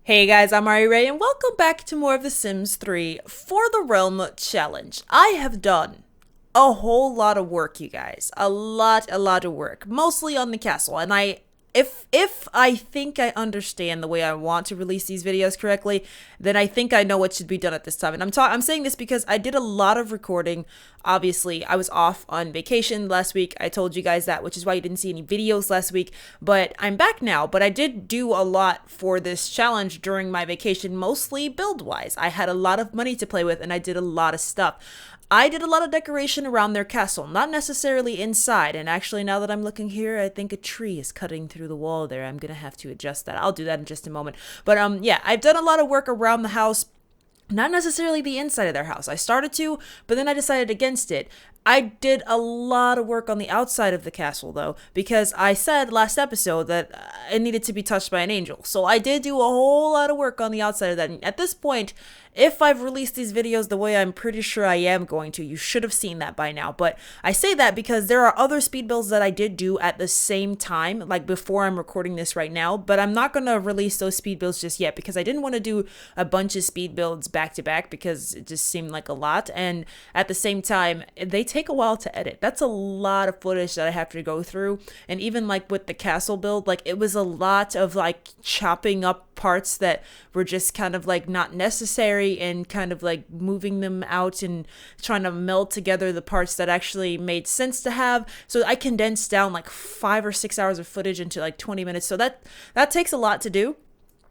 Hey guys, I'm Ari Ray and welcome back to more of The Sims 3 For the Realm Challenge. I have done a whole lot of work, you guys. A lot of work, mostly on the castle. And if I think I understand the way I want to release these videos correctly, then I think I know what should be done at this time. And I'm saying this because I did a lot of recording. Obviously, I was off on vacation last week. I told you guys that, which is why you didn't see any videos last week. But I'm back now. But I did do a lot for this challenge during my vacation, mostly build-wise. I had a lot of money to play with, and I did a lot of stuff. I did a lot of decoration around their castle, not necessarily inside. And actually, now that I'm looking here, I think a tree is cutting through the wall there. I'm going to have to adjust that. I'll do that in just a moment. But yeah, I've done a lot of work around the house. Not necessarily the inside of their house. I started to, but then I decided against it. I did a lot of work on the outside of the castle, though, because I said last episode that it needed to be touched by an angel. So I did do a whole lot of work on the outside of that. And at this point, if I've released these videos the way I'm pretty sure I am going to, you should have seen that by now. But I say that because there are other speed builds that I did do at the same time, like before I'm recording this right now. But I'm not going to release those speed builds just yet because I didn't want to do a bunch of speed builds back to back because it just seemed like a lot. And at the same time, they take a while to edit. That's a lot of footage that I have to go through. And even like with the castle build, like it was a lot of like chopping up parts that were just kind of like not necessary and kind of like moving them out and trying to meld together the parts that actually made sense to have. So I condensed down like 5 or 6 hours of footage into like 20 minutes. So that takes a lot to do.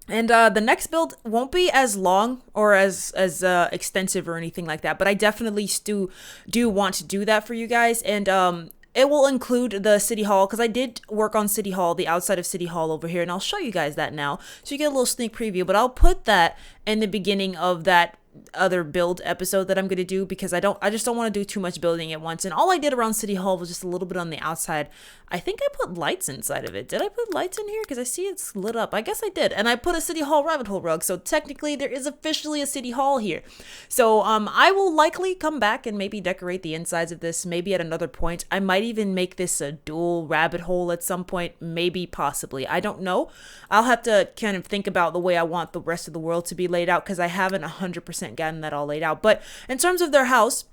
And the next build won't be as long or as extensive or anything like that, but I definitely do want to do that for you guys. And it will include the City Hall because I did work on City Hall, the outside of City Hall over here, and I'll show you guys that now. So you get a little sneak preview, but I'll put that in the beginning of that other build episode that I'm going to do because I just don't want to do too much building at once. And all I did around City Hall was just a little bit on the outside. I think I put lights inside of it. Did I put lights in here? Because I see it's lit up. I guess I did. And I put a City Hall rabbit hole rug. So technically there is officially a City Hall here. So I will likely come back and maybe decorate the insides of this maybe at another point. I might even make this a dual rabbit hole at some point. Maybe, possibly. I don't know. I'll have to kind of think about the way I want the rest of the world to be laid out because I haven't 100% gotten that all laid out. But in terms of their house,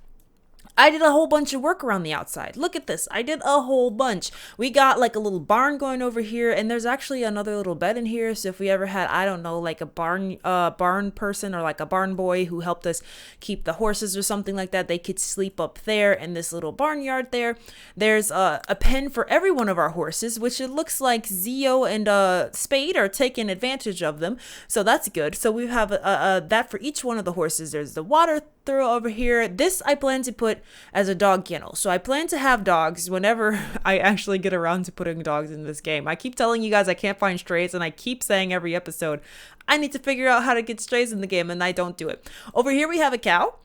I did a whole bunch of work around the outside. Look at this. I did a whole bunch. We got like a little barn going over here, and there's actually another little bed in here. So if we ever had, I don't know, like a barn person or like a barn boy who helped us keep the horses or something like that, they could sleep up there in this little barnyard there. There's a pen for every one of our horses, which it looks like Zio and Spade are taking advantage of them. So that's good. So we have that for each one of the horses. There's the water throw over here. This I plan to put as a dog kennel. So I plan to have dogs whenever I actually get around to putting dogs in this game. I keep telling you guys I can't find strays, and I keep saying every episode I need to figure out how to get strays in the game, and I don't do it. Over here we have a cow.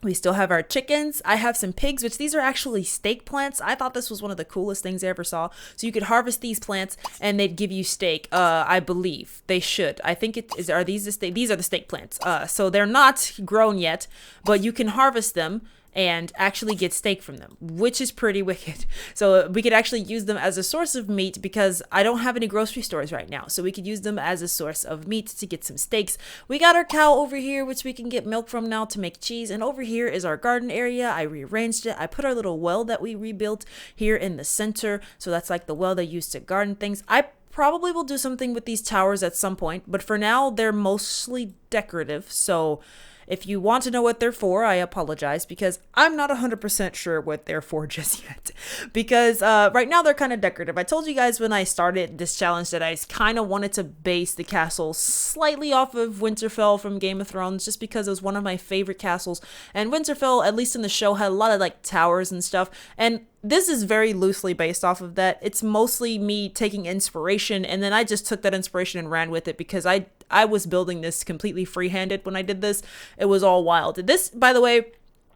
We still have our chickens. I have some pigs, which these are actually steak plants. I thought this was one of the coolest things I ever saw. So you could harvest these plants and they'd give you steak. I believe they should. I think it is. Are these the steak? These are the steak plants. So they're not grown yet, but you can harvest them and actually get steak from them, which is pretty wicked. So we could actually use them as a source of meat because I don't have any grocery stores right now. So we could use them as a source of meat to get some steaks. We got our cow over here, which we can get milk from now to make cheese. And over here is our garden area. I rearranged it. I put our little well that we rebuilt here in the center. So that's like the well they use to garden things. I probably will do something with these towers at some point, but for now they're mostly decorative. So if you want to know what they're for, I apologize because I'm not 100% sure what they're for just yet. Because right now they're kind of decorative. I told you guys when I started this challenge that I kind of wanted to base the castle slightly off of Winterfell from Game of Thrones just because it was one of my favorite castles. And Winterfell, at least in the show, had a lot of like towers and stuff. And this is very loosely based off of that. It's mostly me taking inspiration, and then I just took that inspiration and ran with it because I was building this completely free-handed when I did this. It was all wild. This, by the way,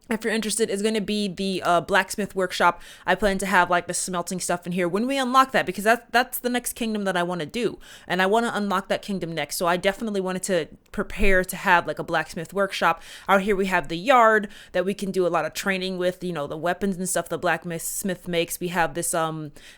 if you're interested, is going to be the blacksmith workshop. I plan to have like the smelting stuff in here when we unlock that, because that's the next kingdom that I want to do, and I want to unlock that kingdom next. So I definitely wanted to prepare to have like a blacksmith workshop. Out here we have the yard that we can do a lot of training with, you know, the weapons and stuff the blacksmith makes. We have this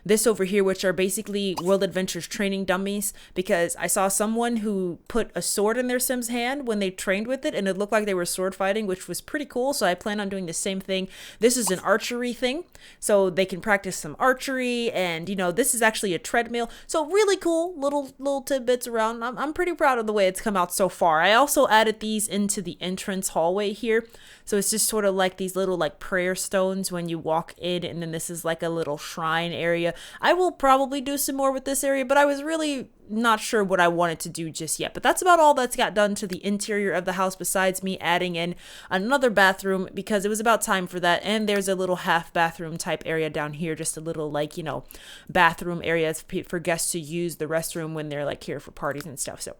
this over here, which are basically World Adventures training dummies, because I saw someone who put a sword in their Sim's hand when they trained with it, and it looked like they were sword fighting, which was pretty cool. So I plan on doing the same thing. This is an archery thing, so they can practice some archery, and you know, this is actually a treadmill. So really cool little tidbits around. I'm pretty proud of the way it's come out so far. I also added these into the entrance hallway here, so it's just sort of like these little like prayer stones when you walk in, and then this is like a little shrine area. I will probably do some more with this area, but I was really not sure what I wanted to do just yet. But that's about all that's got done to the interior of the house, besides me adding in another bathroom, because it was about time for that. And there's a little half bathroom type area down here, just a little like, you know, bathroom areas for guests to use the restroom when they're like here for parties and stuff. So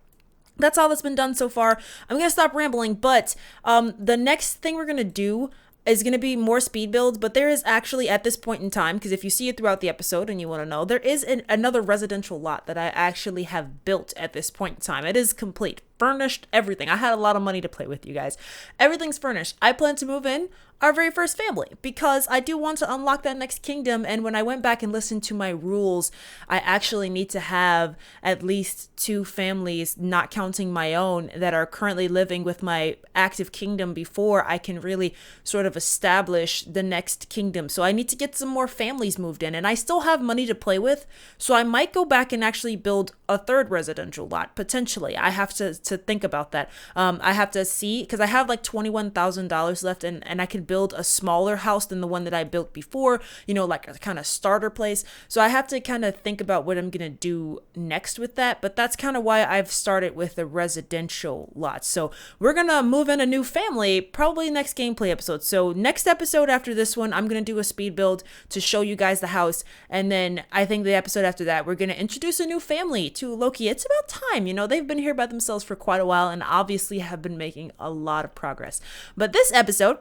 that's all that's been done so far. I'm gonna stop rambling, but the next thing we're gonna do is going to be more speed builds, but there is actually at this point in time, because if you see it throughout the episode and you want to know, there is another residential lot that I actually have built at this point in time. It is complete, furnished, everything. I had a lot of money to play with, you guys. Everything's furnished. I plan to move in our very first family, because I do want to unlock that next kingdom. And when I went back and listened to my rules, I actually need to have at least 2 families, not counting my own, that are currently living with my active kingdom before I can really sort of establish the next kingdom. So I need to get some more families moved in, and I still have money to play with. So I might go back and actually build a 3rd residential lot, potentially. I have to think about that. I have to see, because I have like $21,000 left, and I could build a smaller house than the one that I built before, you know, like a kind of starter place. So I have to kind of think about what I'm going to do next with that. But that's kind of why I've started with the residential lots. So we're going to move in a new family, probably next gameplay episode. So next episode after this one, I'm going to do a speed build to show you guys the house. And then I think the episode after that, we're going to introduce a new family to Ulokea. It's about time, you know, they've been here by themselves for quite a while and obviously have been making a lot of progress. But this episode,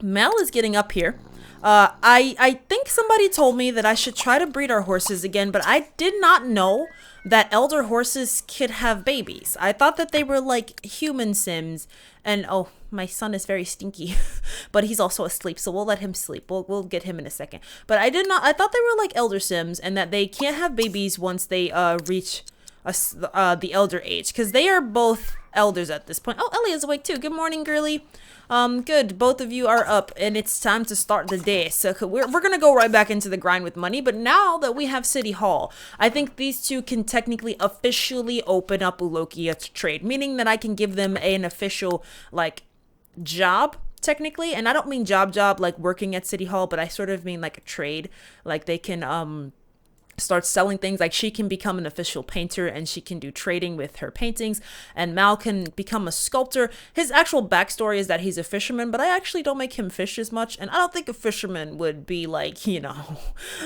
Mel is getting up here. I think somebody told me that I should try to breed our horses again, but I did not know that elder horses could have babies. I thought that they were like human Sims. And oh, my son is very stinky, but he's also asleep, so we'll let him sleep. We'll get him in a second. But I thought they were like elder Sims, and that they can't have babies once they reach the elder age, because they are both elders at this point. Oh, Ellie is awake too. Good morning, girly. Good. Both of you are up, and it's time to start the day. So we're gonna go right back into the grind with money. But now that we have City Hall, I think these two can technically officially open up Ulokea to trade, meaning that I can give them an official like job technically. And I don't mean job like working at City Hall, but I sort of mean like a trade. Like they can start selling things. Like she can become an official painter and she can do trading with her paintings, and Mal can become a sculptor. His actual backstory is that he's a fisherman, but I actually don't make him fish as much, and I don't think a fisherman would be like, you know,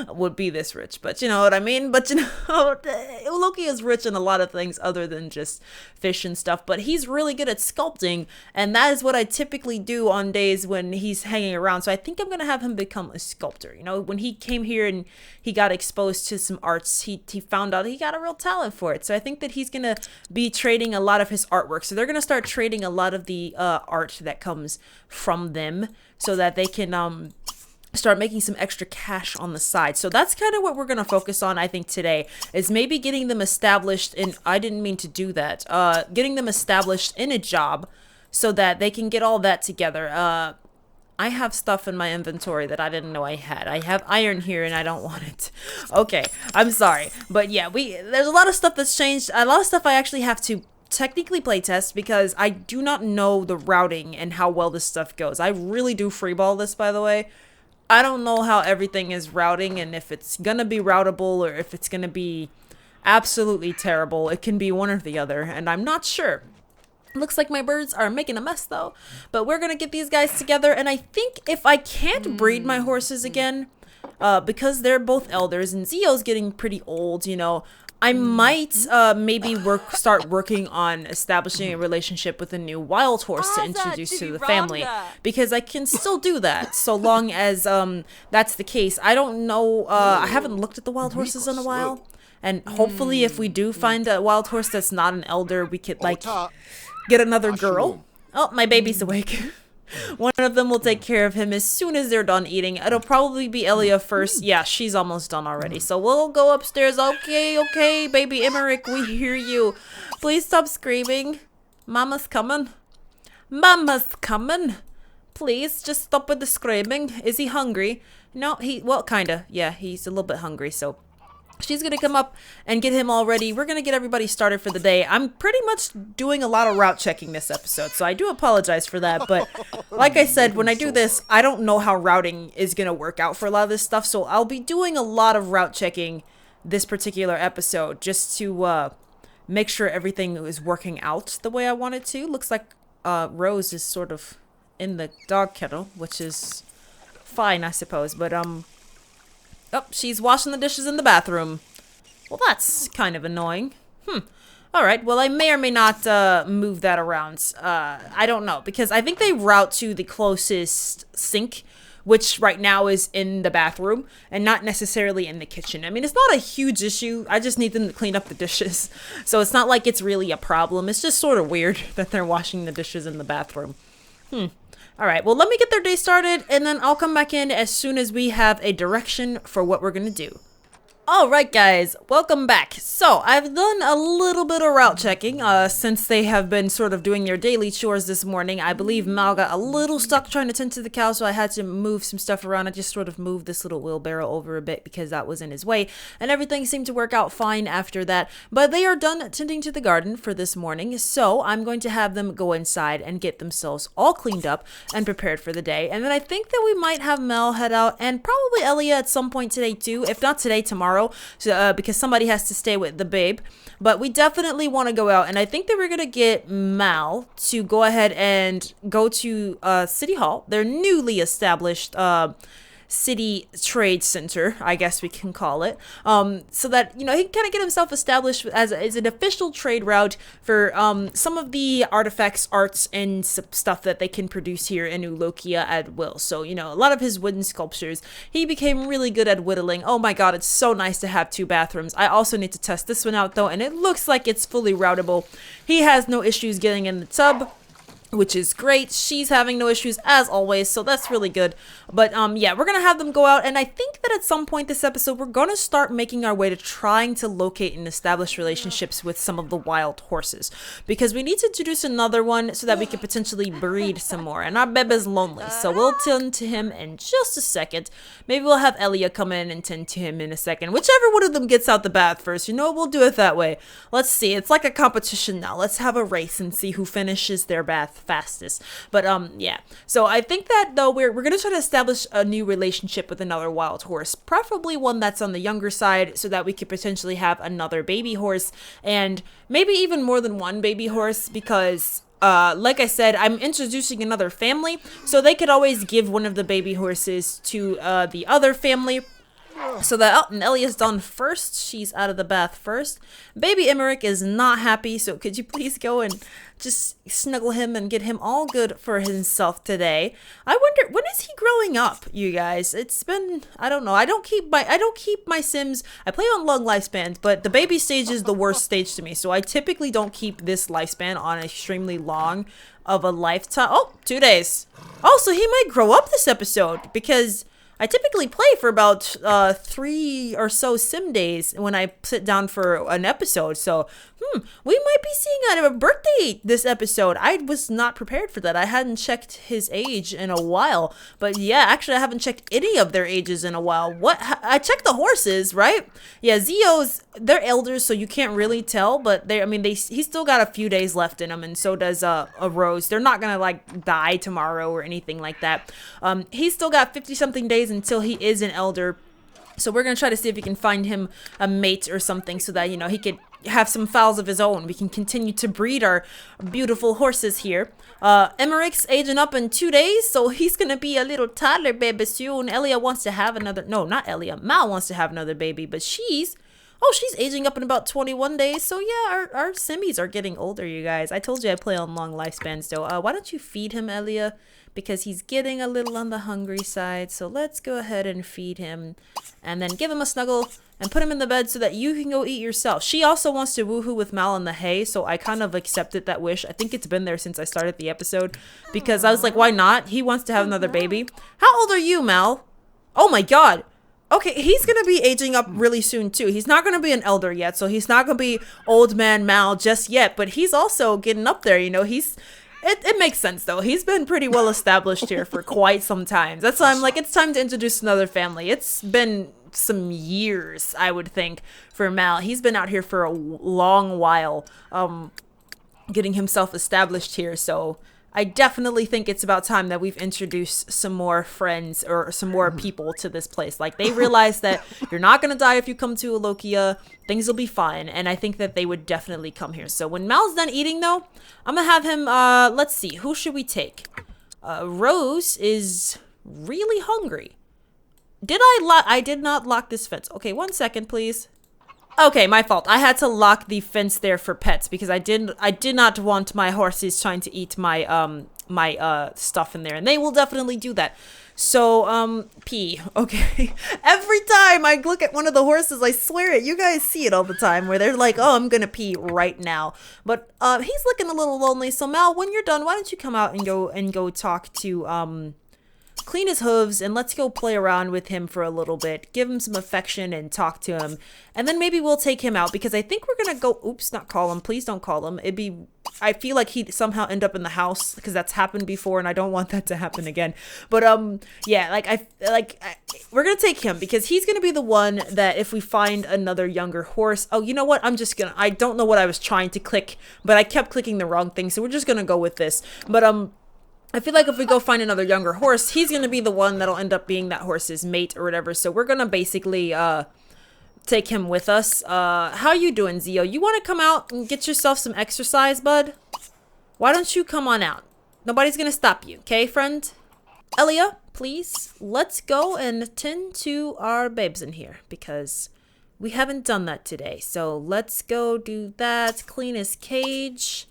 would be this rich, but you know what I mean. But you know, Ulokea is rich in a lot of things other than just fish and stuff, but he's really good at sculpting, and that is what I typically do on days when he's hanging around. So I think I'm gonna have him become a sculptor. You know, when he came here and he got exposed to some arts, he found out he got a real talent for it. So I think that he's gonna be trading a lot of his artwork. So they're gonna start trading a lot of the art that comes from them, so that they can start making some extra cash on the side. So that's kind of what we're going to focus on, I think, today, is maybe getting them established in, I didn't mean to do that, getting them established in a job so that they can get all that together. I have stuff in my inventory that I didn't know I had. I have iron here and I don't want it. Okay, I'm sorry. But yeah, there's a lot of stuff that's changed. A lot of stuff I actually have to technically playtest because I do not know the routing and how well this stuff goes. I really do freeball this, by the way. I don't know how everything is routing and if it's gonna be routable or if it's gonna be absolutely terrible. It can be one or the other, and I'm not sure. Looks like my birds are making a mess though, but we're gonna get these guys together. And I think if I can't breed my horses again, because they're both elders and Zio's getting pretty old, you know, I might maybe start working on establishing a relationship with a new wild horse to introduce to the family, because I can still do that so long as that's the case. I don't know. I haven't looked at the wild horses in a while, and hopefully, if we do find a wild horse that's not an elder, we could like get another girl. Oh, my baby's awake. One of them will take care of him as soon as they're done eating. It'll probably be Elia first. Yeah, she's almost done already. So we'll go upstairs. Okay, baby Emmerich, we hear you. Please stop screaming. Mama's coming. Mama's coming. Please, just stop with the screaming. Is he hungry? No, well, kinda. Yeah, he's a little bit hungry, so... She's going to come up and get him all ready. We're going to get everybody started for the day. I'm pretty much doing a lot of route checking this episode, so I do apologize for that. But like I said, when I do this, I don't know how routing is going to work out for a lot of this stuff. So I'll be doing a lot of route checking this particular episode just to make sure everything is working out the way I want it to. Looks like Rose is sort of in the dog kennel, which is fine, I suppose. But, oh, she's washing the dishes in the bathroom. Well, that's kind of annoying. Alright, well, I may or may not move that around. I don't know, because I think they route to the closest sink, which right now is in the bathroom, and not necessarily in the kitchen. I mean, it's not a huge issue. I just need them to clean up the dishes. So it's not like it's really a problem. It's just sort of weird that they're washing the dishes in the bathroom. All right, well, let me get their day started, and then I'll come back in as soon as we have a direction for what we're going to do. All right, guys, welcome back. So I've done a little bit of route checking since they have been sort of doing their daily chores this morning. I believe Mal got a little stuck trying to tend to the cow, so I had to move some stuff around. I just sort of moved this little wheelbarrow over a bit because that was in his way, and everything seemed to work out fine after that. But they are done tending to the garden for this morning, so I'm going to have them go inside and get themselves all cleaned up and prepared for the day. And then I think that we might have Mel head out, and probably Elia at some point today too. If not today, tomorrow. So, because somebody has to stay with the babe. But we definitely want to go out, and I think that we're going to get Mal to go ahead and go to City Hall, their newly established city trade center, I guess we can call it, so that, you know, he can kind of get himself established as an official trade route for some of the artifacts, arts, and stuff that they can produce here in Ulokea at will. So, you know, a lot of his wooden sculptures, he became really good at whittling. Oh my god, it's so nice to have 2 bathrooms. I also need to test this one out though, and it looks like it's fully routable. He has no issues getting in the tub, which is great. She's having no issues as always, so that's really good. But yeah, we're gonna have them go out, and I think that at some point this episode we're gonna start making our way to trying to locate and establish relationships with some of the wild horses, because we need to introduce another one so that we can potentially breed some more. And our Bebe's lonely, so we'll tend to him in just a second. Maybe we'll have Elia come in and tend to him in a second, whichever one of them gets out the bath first. You know, we'll do it that way. Let's see, it's like a competition now. Let's have a race and see who finishes their bath fastest. But yeah, so I think that though we're gonna try to establish a new relationship with another wild horse, preferably one that's on the younger side, so that we could potentially have another baby horse, and maybe even more than one baby horse, because like I said, I'm introducing another family, so they could always give one of the baby horses to the other family. So that, oh, and Elia's done first. She's out of the bath first. Baby Emmerich is not happy, so could you please go and just snuggle him and get him all good for himself today. I wonder, when is he growing up, you guys? It's been, I don't know. I don't keep my Sims. I play on long lifespans, but the baby stage is the worst stage to me, so I typically don't keep this lifespan on extremely long of a lifetime. Oh, 2 days. Oh, so he might grow up this episode, because I typically play for about 3 or so sim days when I sit down for an episode. So, we might be seeing a birthday this episode. I was not prepared for that. I hadn't checked his age in a while. But yeah, actually, I haven't checked any of their ages in a while. What? I checked the horses, right? Yeah, Zio's, they're elders, so you can't really tell. But he's still got a few days left in him, and so does a Rose. They're not gonna like die tomorrow or anything like that. He's still got 50-something days until he is an elder. So we're going to try to see if we can find him a mate or something, so that, you know, he could have some fowls of his own. We can continue to breed our beautiful horses here. Emmerich's aging up in 2 days, so he's going to be a little toddler baby soon. Elia wants to have another, no, not Elia, Mal wants to have another baby, but she's Oh, she's aging up in about 21 days. So yeah, our simmies are getting older, you guys. I told you I play on long lifespans, so why don't you feed him, Elia? Because he's getting a little on the hungry side. So let's go ahead and feed him and then give him a snuggle and put him in the bed so that you can go eat yourself. She also wants to woohoo with Mal in the hay, so I kind of accepted that wish. I think it's been there since I started the episode because I was like, why not? He wants to have another baby. How old are you, Mal? Oh my god. Okay, he's going to be aging up really soon too. He's not going to be an elder yet, so he's not going to be old man Mal just yet, but he's also getting up there, you know. It makes sense though. He's been pretty well established here for quite some time. That's why I'm like, it's time to introduce another family. It's been some years, I would think, for Mal. He's been out here for a long while, getting himself established here. So I definitely think it's about time that we've introduced some more friends or some more people to this place. Like, they realize that you're not going to die if you come to Ulokea. Things will be fine. And I think that they would definitely come here. So when Mal's done eating, though, I'm going to have him, let's see, who should we take? Rose is really hungry. I did not lock this fence. Okay, 1 second, please. Okay, my fault. I had to lock the fence there for pets because I did not want my horses trying to eat my my stuff in there, and they will definitely do that. So pee. Okay. Every time I look at one of the horses, I swear it, you guys see it all the time where they're like, "Oh, I'm going to pee right now." But he's looking a little lonely. So Mal, when you're done, why don't you come out and go talk to clean his hooves, and let's go play around with him for a little bit, give him some affection and talk to him, and then maybe we'll take him out because I think we're gonna go, oops, not call him, please don't call him. I feel like he'd somehow end up in the house because that's happened before and I don't want that to happen again. But yeah, we're gonna take him because he's gonna be the one that if we find another younger horse, oh, you know what, I don't know what I was trying to click, but I kept clicking the wrong thing, so we're just gonna go with this. But I feel like if we go find another younger horse, he's going to be the one that'll end up being that horse's mate or whatever. So we're going to basically take him with us. How you doing, Zio? You want to come out and get yourself some exercise, bud? Why don't you come on out? Nobody's going to stop you, okay, friend? Elia, please, let's go and tend to our babes in here because we haven't done that today. So let's go do that, clean his cage,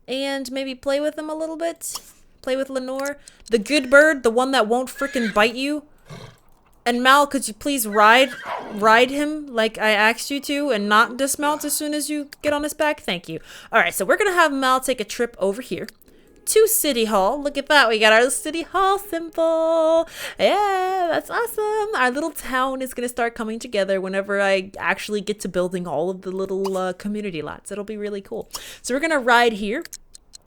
and maybe play with him a little bit. Play with Lenore. The good bird, the one that won't freaking bite you. And Mal, could you please ride him like I asked you to and not dismount as soon as you get on his back? Thank you. Alright, so we're going to have Mal take a trip over here to City Hall. Look at that. We got our City Hall symbol. Yeah, that's awesome. Our little town is going to start coming together whenever I actually get to building all of the little community lots. It'll be really cool. So we're going to ride here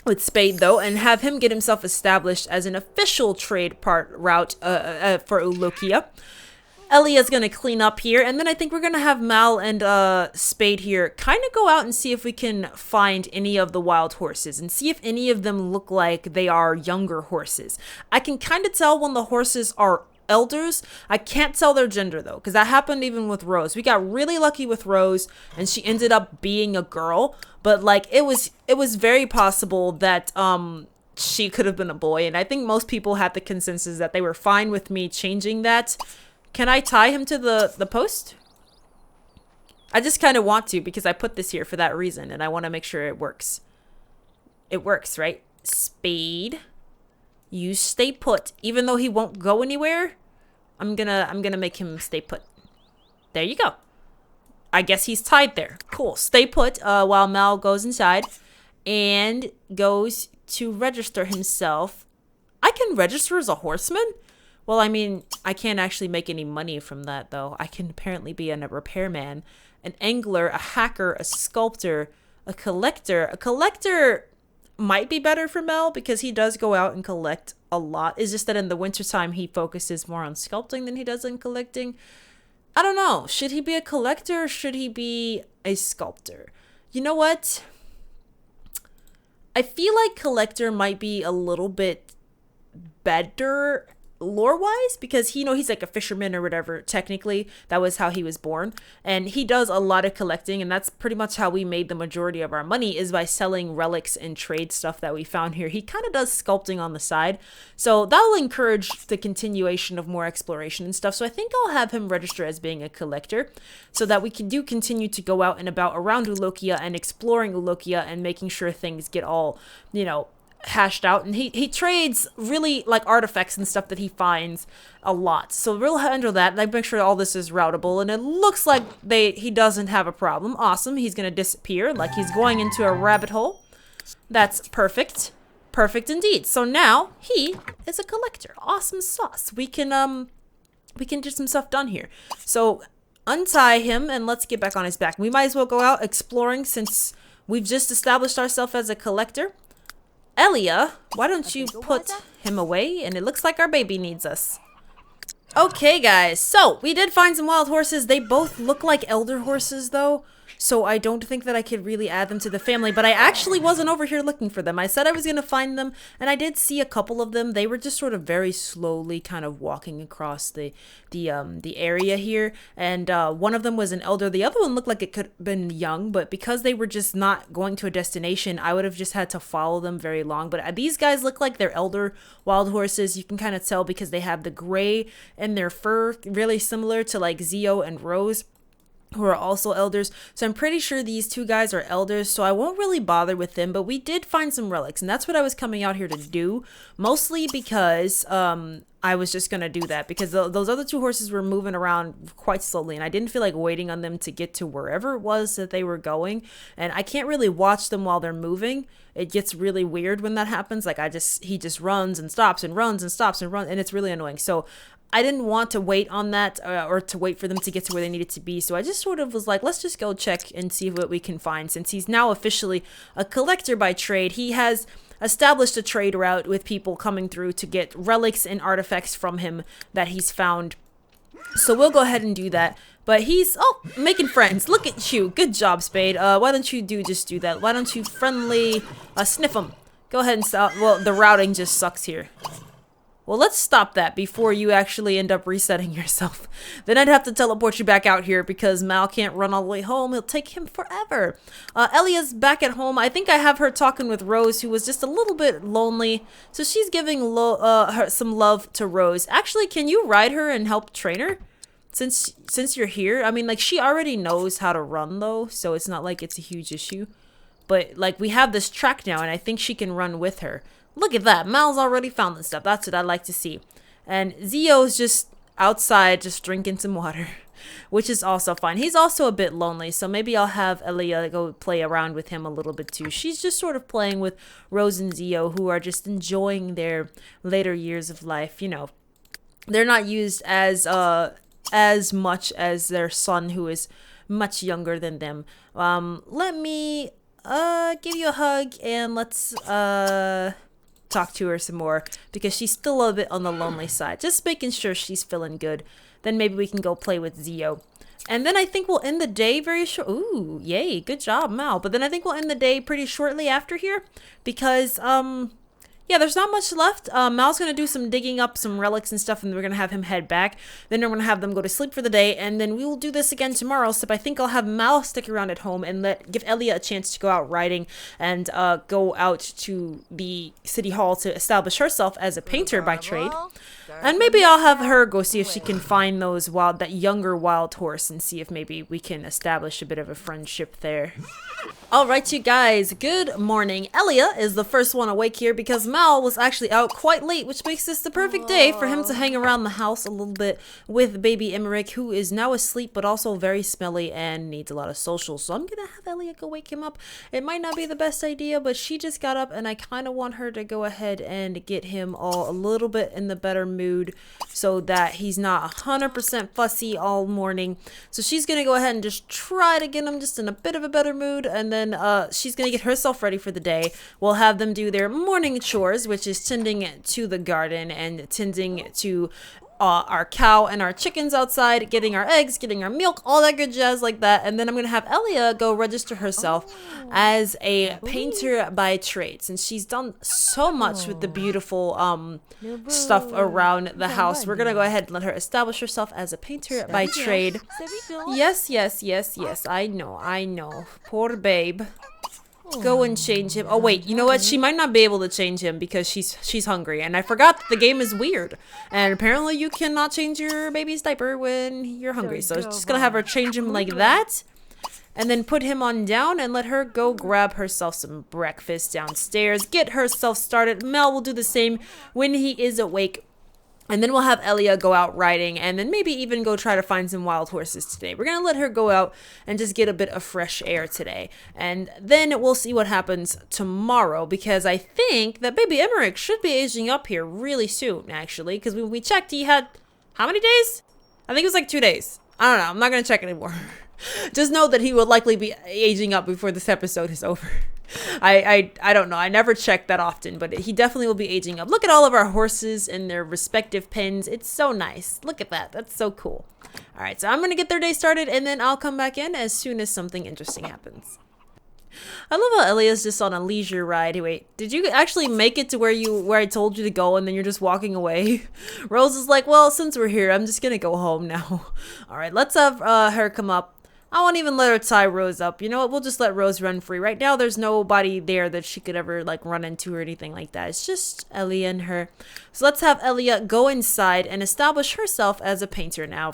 with Spade, though, and have him get himself established as an official trade route for Ulokea. Elia's gonna clean up here, and then I think we're gonna have Mal and Spade here kind of go out and see if we can find any of the wild horses and see if any of them look like they are younger horses. I can kind of tell when the horses are elders. I can't tell their gender though, because that happened even with Rose. We got really lucky with Rose and she ended up being a girl, but like it was very possible that she could have been a boy, and I think most people had the consensus that they were fine with me changing that. Can I tie him to the post? I just kind of want to because I put this here for that reason and I want to make sure it works. It works, right? Spade. You stay put. Even though he won't go anywhere, I'm gonna make him stay put. There you go. I guess he's tied there. Cool. Stay put while Mal goes inside and goes to register himself. I can register as a horseman? Well, I mean, I can't actually make any money from that, though. I can apparently be a repairman, an angler, a hacker, a sculptor, a collector. A collector might be better for Mel because he does go out and collect a lot. It's just that in the wintertime, he focuses more on sculpting than he does in collecting. I don't know. Should he be a collector or should he be a sculptor? You know what? I feel like collector might be a little bit better. lore-wise, because he's like a fisherman or whatever. Technically, that was how he was born, and he does a lot of collecting, and that's pretty much how we made the majority of our money, is by selling relics and trade stuff that we found here. He kind of does sculpting on the side, so that'll encourage the continuation of more exploration and stuff. So I think I'll have him register as being a collector, so that we can continue to go out and about around Ulokea and exploring Ulokea and making sure things get all, hashed out. And he trades really like artifacts and stuff that he finds a lot, so we'll handle that. Like, make sure all this is routable, and it looks like he doesn't have a problem. Awesome. He's gonna disappear like he's going into a rabbit hole. That's perfect indeed. So now he is a collector. Awesome sauce. We can get some stuff done here. So untie him and let's get back on his back. We might as well go out exploring since we've just established ourselves as a collector. Elia, why don't you put him away? And it looks like our baby needs us. Okay, guys. So, we did find some wild horses. They both look like elder horses, though. So, I don't think that I could really add them to the family. But I actually wasn't over here looking for them. I said I was going to find them. And I did see a couple of them. They were just sort of very slowly kind of walking across the area here. And one of them was an elder. The other one looked like it could have been young. But because they were just not going to a destination, I would have just had to follow them very long. But these guys look like they're elder wild horses. You can kind of tell because they have the gray in their fur, really similar to like Zio and Rose, who are also elders. So I'm pretty sure these two guys are elders, so I won't really bother with them. But we did find some relics, and that's what I was coming out here to do, mostly because I was just gonna do that because those other two horses were moving around quite slowly, and I didn't feel like waiting on them to get to wherever it was that they were going. And I can't really watch them while they're moving. It gets really weird when that happens. Like he just runs and stops and runs and stops and runs, and it's really annoying. So I didn't want to wait on that or to wait for them to get to where they needed to be. So I just sort of was like, let's just go check and see what we can find. Since he's now officially a collector by trade, he has established a trade route with people coming through to get relics and artifacts from him that he's found. So we'll go ahead and do that. But he's, making friends. Look at you. Good job, Spade. Why don't you just do that? Why don't you friendly sniff him? Go ahead and stop. Well, the routing just sucks here. Well, let's stop that before you actually end up resetting yourself. Then I'd have to teleport you back out here because Mal can't run all the way home. It'll take him forever. Elia's back at home. I think I have her talking with Rose, who was just a little bit lonely. So she's giving some love to Rose. Actually, can you ride her and help train her? Since you're here? I mean, like, she already knows how to run, though, so it's not like it's a huge issue. But, like, we have this track now, and I think she can run with her. Look at that. Mal's already found this stuff. That's what I like to see. And Zio's just outside just drinking some water, which is also fine. He's also a bit lonely, so maybe I'll have Elia go play around with him a little bit too. She's just sort of playing with Rose and Zio, who are just enjoying their later years of life. You know, they're not used as much as their son, who is much younger than them. Let me give you a hug and let's talk to her some more because she's still a little bit on the lonely side. Just making sure she's feeling good. Then maybe we can go play with Zio. And then I think we'll end the day very short. Ooh, yay, good job, Mal. But then I think we'll end the day pretty shortly after here because yeah, there's not much left. Mal's going to do some digging up some relics and stuff, and we're going to have him head back. Then we're going to have them go to sleep for the day, and then we will do this again tomorrow. So I think I'll have Mal stick around at home and give Elia a chance to go out riding and go out to the city hall to establish herself as a painter by trade. And maybe I'll have her go see if she can find that younger wild horse and see if maybe we can establish a bit of a friendship there. Alright, you guys, good morning. Elia is the first one awake here because Mal was actually out quite late, which makes this the perfect day for him to hang around the house a little bit with baby Emmerich, who is now asleep but also very smelly and needs a lot of social. So I'm gonna have Elia go wake him up. It might not be the best idea, but she just got up and I kind of want her to go ahead and get him all a little bit in the better mood so that he's not 100% fussy all morning. So she's gonna go ahead and just try to get him just in a bit of a better mood, and then she's gonna get herself ready for the day. We'll have them do their morning chores, which is tending to the garden and tending to our cow and our chickens outside, getting our eggs, getting our milk, all that good jazz like that. And then I'm going to have Elia go register herself as a painter by trade, since she's done so much with the beautiful stuff around the house. We're going to go ahead and let her establish herself as a painter by trade. Yes, yes, yes, yes. I know. Poor babe. Go and change him. Oh wait, you know what? She might not be able to change him because she's hungry. And I forgot that the game is weird. And apparently you cannot change your baby's diaper when you're hungry. So it's just gonna have her change him like that. And then put him on down and let her go grab herself some breakfast downstairs. Get herself started. Mel will do the same when he is awake. And then we'll have Elia go out riding and then maybe even go try to find some wild horses today. We're going to let her go out and just get a bit of fresh air today. And then we'll see what happens tomorrow, because I think that baby Emmerich should be aging up here really soon, actually. Because when we checked, he had how many days? I think it was like 2 days. I don't know. I'm not going to check anymore. Just know that he will likely be aging up before this episode is over. I don't know. I never check that often, but he definitely will be aging up. Look at all of our horses in their respective pens. It's so nice. Look at that. That's so cool. All right, so I'm going to get their day started, and then I'll come back in as soon as something interesting happens. I love how Elia's just on a leisure ride. Wait, did you actually make it to where I told you to go and then you're just walking away? Rose is like, well, since we're here, I'm just going to go home now. All right, let's have her come up. I won't even let her tie Rose up. You know what? We'll just let Rose run free. Right now, there's nobody there that she could ever like run into or anything like that. It's just Elia and her. So let's have Elia go inside and establish herself as a painter now.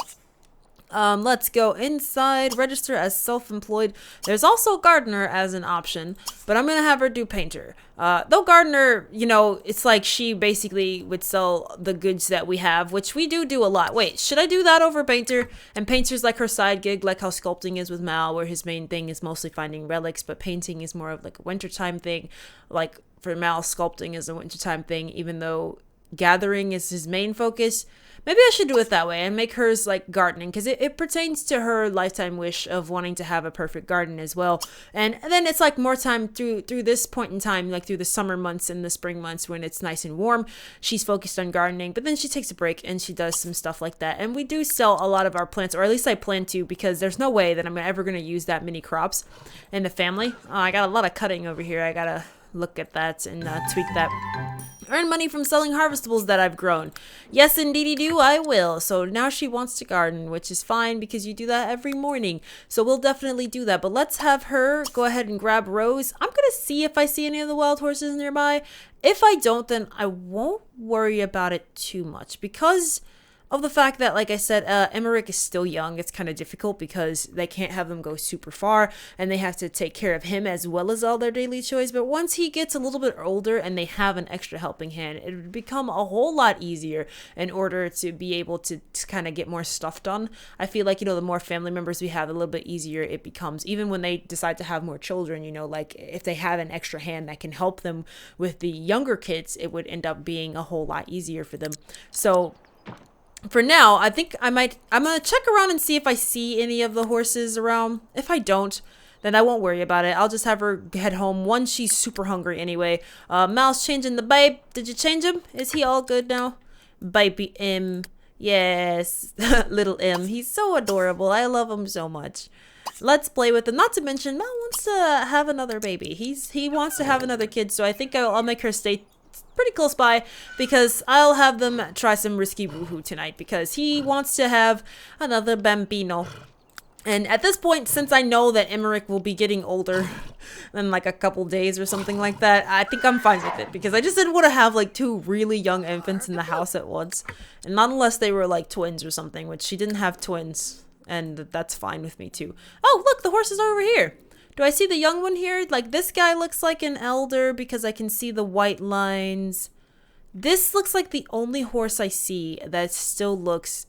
Let's go inside, register as self-employed. There's also gardener as an option, but I'm gonna have her do painter. Though gardener, you know, it's like she basically would sell the goods that we have, which we do a lot. Wait, should I do that over painter? And painter's like her side gig, like how sculpting is with Mal, where his main thing is mostly finding relics, but painting is more of like a wintertime thing. Like for Mal, sculpting is a wintertime thing, even though gathering is his main focus. Maybe I should do it that way and make hers like gardening, because it pertains to her lifetime wish of wanting to have a perfect garden as well. And then it's like more time through this point in time, like through the summer months and the spring months when it's nice and warm, she's focused on gardening, but then she takes a break and she does some stuff like that. And we do sell a lot of our plants, or at least I plan to, because there's no way that I'm ever going to use that many crops in the family. I got a lot of cutting over here. I gotta look at that and tweak that. Earn money from selling harvestables that I've grown. Yes, indeedy do, I will. So now she wants to garden, which is fine because you do that every morning. So we'll definitely do that. But let's have her go ahead and grab Rose. I'm going to see if I see any of the wild horses nearby. If I don't, then I won't worry about it too much, because of the fact that, like I said, Emmerich is still young. It's kind of difficult because they can't have them go super far, and they have to take care of him as well as all their daily chores. But once he gets a little bit older and they have an extra helping hand, it would become a whole lot easier in order to be able to kind of get more stuff done. I feel like, you know, the more family members we have, a little bit easier it becomes. Even when they decide to have more children, you know, like if they have an extra hand that can help them with the younger kids, it would end up being a whole lot easier for them. So for now, I think I'm going to check around and see if I see any of the horses around. If I don't, then I won't worry about it. I'll just have her head home once she's super hungry anyway. Mal's changing the babe. Did you change him? Is he all good now? Baby M. Yes, little M. He's so adorable. I love him so much. Let's play with him. Not to mention, Mal wants to have another baby. He wants to have another kid, so I think I'll make her stay pretty close by, because I'll have them try some risky woohoo tonight, because he wants to have another bambino. And at this point, since I know that Emmerich will be getting older in like a couple days or something like that, I think I'm fine with it, because I just didn't want to have like 2 really young infants in the house at once, and not unless they were like twins or something, which she didn't have twins, and that's fine with me too. Oh, look, the horses are over here. Do I see the young one here? Like, this guy looks like an elder because I can see the white lines. This looks like the only horse I see that still looks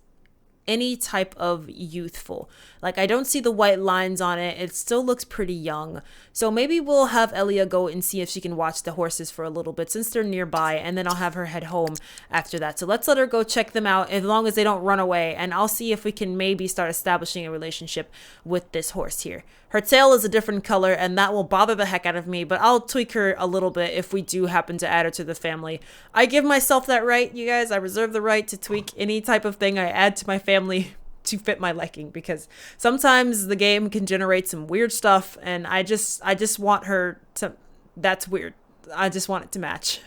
any type of youthful. Like, I don't see the white lines on it. It still looks pretty young. So maybe we'll have Elia go and see if she can watch the horses for a little bit since they're nearby, and then I'll have her head home after that. So let's let her go check them out as long as they don't run away, and I'll see if we can maybe start establishing a relationship with this horse here. Her tail is a different color, and that will bother the heck out of me, but I'll tweak her a little bit if we do happen to add her to the family. I give myself that right, you guys. I reserve the right to tweak any type of thing I add to my family to fit my liking, because sometimes the game can generate some weird stuff, and I just want her to... That's weird. I just want it to match.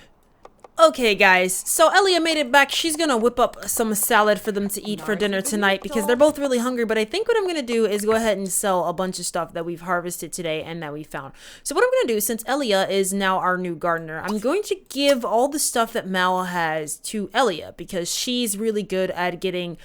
Okay, guys, so Elia made it back. She's gonna whip up some salad for them to eat for dinner tonight because they're both really hungry. But I think what I'm gonna do is go ahead and sell a bunch of stuff that we've harvested today and that we found. So what I'm gonna do, since Elia is now our new gardener, I'm going to give all the stuff that Mal has to Elia because she's really good at getting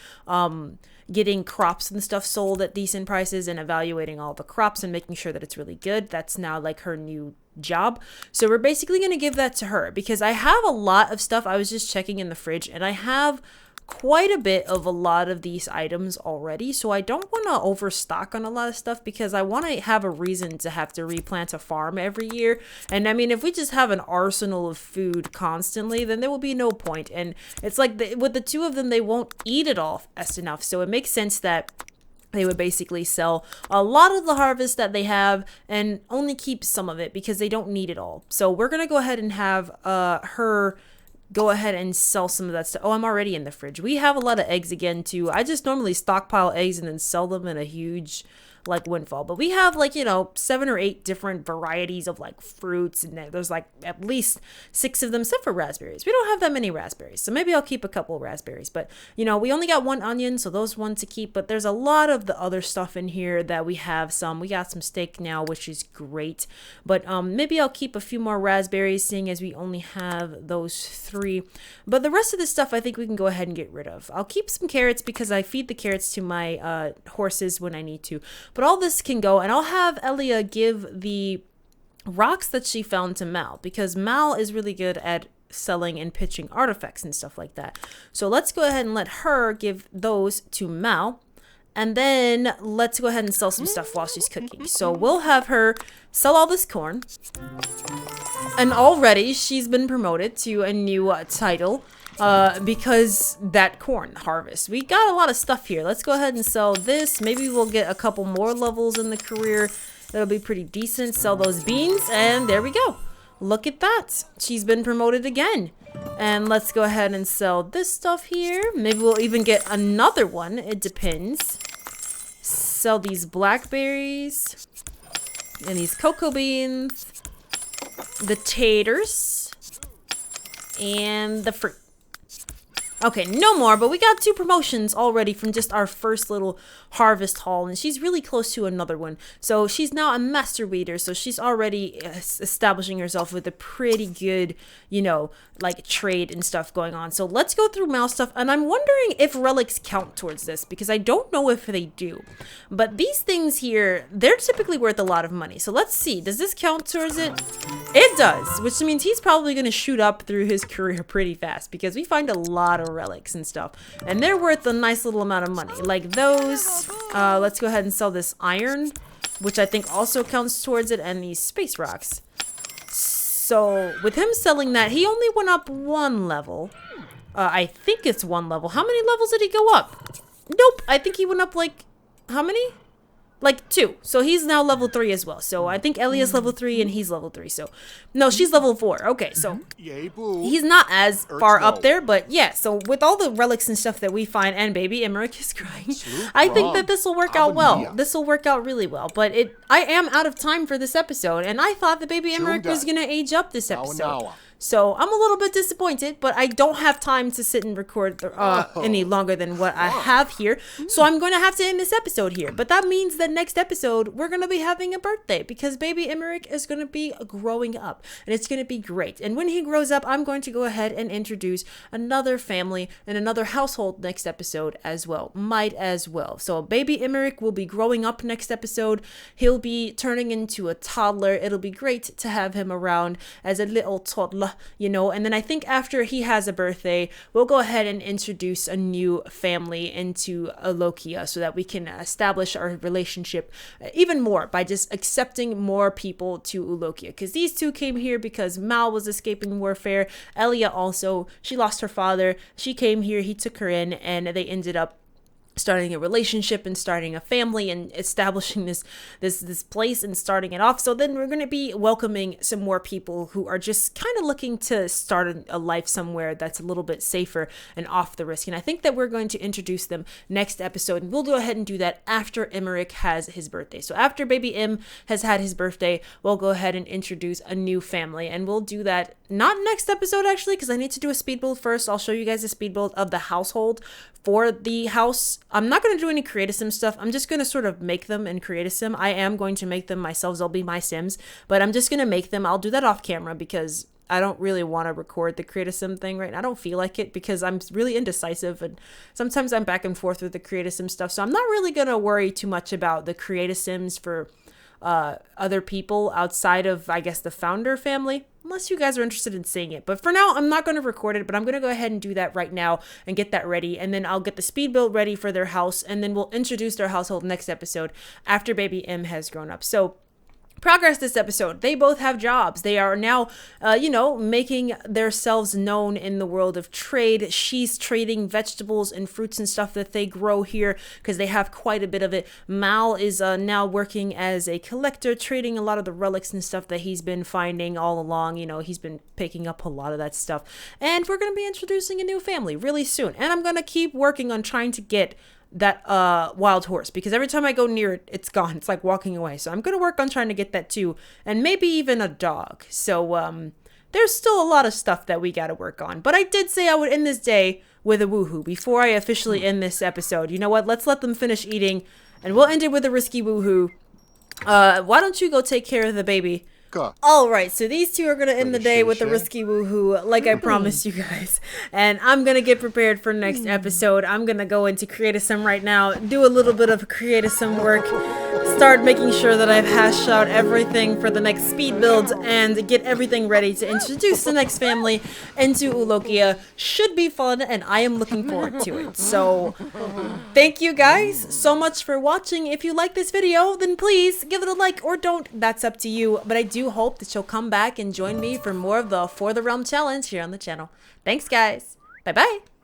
crops and stuff sold at decent prices and evaluating all the crops and making sure that it's really good. That's now like her new job. So we're basically going to give that to her because I have a lot of stuff. I was just checking in the fridge and I have quite a bit of a lot of these items already. So I don't want to overstock on a lot of stuff because I want to have a reason to have to replant a farm every year. And I mean, if we just have an arsenal of food constantly, then there will be no point. And it's like with the two of them, they won't eat it all fast enough. So it makes sense that they would basically sell a lot of the harvest that they have and only keep some of it because they don't need it all. So we're going to go ahead and have her go ahead and sell some of that stuff. Oh, I'm already in the fridge. We have a lot of eggs again too. I just normally stockpile eggs and then sell them in a huge like windfall, but we have like 7 or 8 different varieties of like fruits, and there's like at least 6 of them except for raspberries. We don't have that many raspberries, so maybe I'll keep a couple of raspberries, but we only got 1 onion, so those one to keep. But there's a lot of the other stuff in here that we got some steak now, which is great, but maybe I'll keep a few more raspberries seeing as we only have those 3. But the rest of this stuff I think we can go ahead and get rid of. I'll keep some carrots because I feed the carrots to my horses when I need to. But all this can go, and I'll have Elia give the rocks that she found to Mal because Mal is really good at selling and pitching artifacts and stuff like that. So let's go ahead and let her give those to Mal, and then let's go ahead and sell some stuff while she's cooking. So we'll have her sell all this corn, and already she's been promoted to a new title. Because that corn harvest. We got a lot of stuff here. Let's go ahead and sell this. Maybe we'll get a couple more levels in the career. That'll be pretty decent. Sell those beans, and there we go. Look at that. She's been promoted again. And let's go ahead and sell this stuff here. Maybe we'll even get another one. It depends. Sell these blackberries and these cocoa beans, the taters, and the fruit. Okay, no more, but we got 2 promotions already from just our first little harvest haul, and she's really close to another one. So she's now a master weeder, so she's already establishing herself with a pretty good, like trade and stuff going on. So let's go through Mal stuff, and I'm wondering if relics count towards this because I don't know if they do. But these things here, they're typically worth a lot of money. So let's see, does this count towards it? It does, which means he's probably going to shoot up through his career pretty fast because we find a lot of relics and stuff, and they're worth a nice little amount of money. Like those, let's go ahead and sell this iron, which I think also counts towards it, and these space rocks. So with him selling that, he only went up 1 level. I think it's 1 level. How many levels did he go up? Nope, I think he went up like, how many? Like 2. So he's now level 3 as well. So I think Elia's level 3 and he's level 3. So no, she's level 4. Okay, so he's not as far up there, but yeah. So with all the relics and stuff that we find, and baby Emmerich is crying, I think that this will work out well. This will work out really well. But I am out of time for this episode, and I thought that baby Emmerich was gonna age up this episode. So I'm a little bit disappointed, but I don't have time to sit and record any longer than what I have here. So I'm going to have to end this episode here. But that means that next episode, we're going to be having a birthday because baby Emmerich is going to be growing up, and it's going to be great. And when he grows up, I'm going to go ahead and introduce another family and another household next episode as well. Might as well. So baby Emmerich will be growing up next episode. He'll be turning into a toddler. It'll be great to have him around as a little toddler. And then I think after he has a birthday, we'll go ahead and introduce a new family into Ulokea so that we can establish our relationship even more by just accepting more people to Ulokea. Because these 2 came here because Mal was escaping warfare. Elia also, she lost her father. She came here, he took her in, and they ended up starting a relationship and starting a family and establishing this place and starting it off. So then we're going to be welcoming some more people who are just kind of looking to start a life somewhere that's a little bit safer and off the risk. And I think that we're going to introduce them next episode, and we'll go ahead and do that after Emmerich has his birthday. So after baby M has had his birthday, we'll go ahead and introduce a new family, and we'll do that not next episode actually, because I need to do a speed build first. I'll show you guys a speed build of the household for the house. I'm not going to do any create a sim stuff. I'm just going to sort of make them and create a sim. I am going to make them myself. They'll be my sims, but I'm just going to make them. I'll do that off camera because I don't really want to record the create a sim thing right now. I don't feel like it because I'm really indecisive, and sometimes I'm back and forth with the create a sim stuff. So I'm not really going to worry too much about the create a sims for other people outside of, I guess, the founder family, unless you guys are interested in seeing it. But for now, I'm not going to record it, but I'm going to go ahead and do that right now and get that ready. And then I'll get the speed build ready for their house, and then we'll introduce their household next episode after baby M has grown up. So progress this episode. They both have jobs. They are now, making themselves known in the world of trade. She's trading vegetables and fruits and stuff that they grow here because they have quite a bit of it. Mal is now working as a collector, trading a lot of the relics and stuff that he's been finding all along. He's been picking up a lot of that stuff. And we're going to be introducing a new family really soon. And I'm going to keep working on trying to get that wild horse, because every time I go near it, it's gone. It's like walking away. So I'm gonna work on trying to get that too, and maybe even a dog. So there's still a lot of stuff that we gotta work on, but I did say I would end this day with a woohoo before I officially end this episode. You know what, let's let them finish eating and we'll end it with a risky woohoo. Why don't you go take care of the baby? Alright, so these two are going to end the day with a risky woohoo, like I promised you guys. And I'm going to get prepared for next episode. I'm going to go into create a sim right now, do a little bit of create a sim work, start making sure that I've hashed out everything for the next speed build, and get everything ready to introduce the next family into Ulokea. Should be fun, and I am looking forward to it. So, thank you guys so much for watching. If you like this video, then please give it a like or don't. That's up to you. But I do hope that you'll come back and join me for more of the For the Realm challenge here on the channel. Thanks, guys. Bye-bye.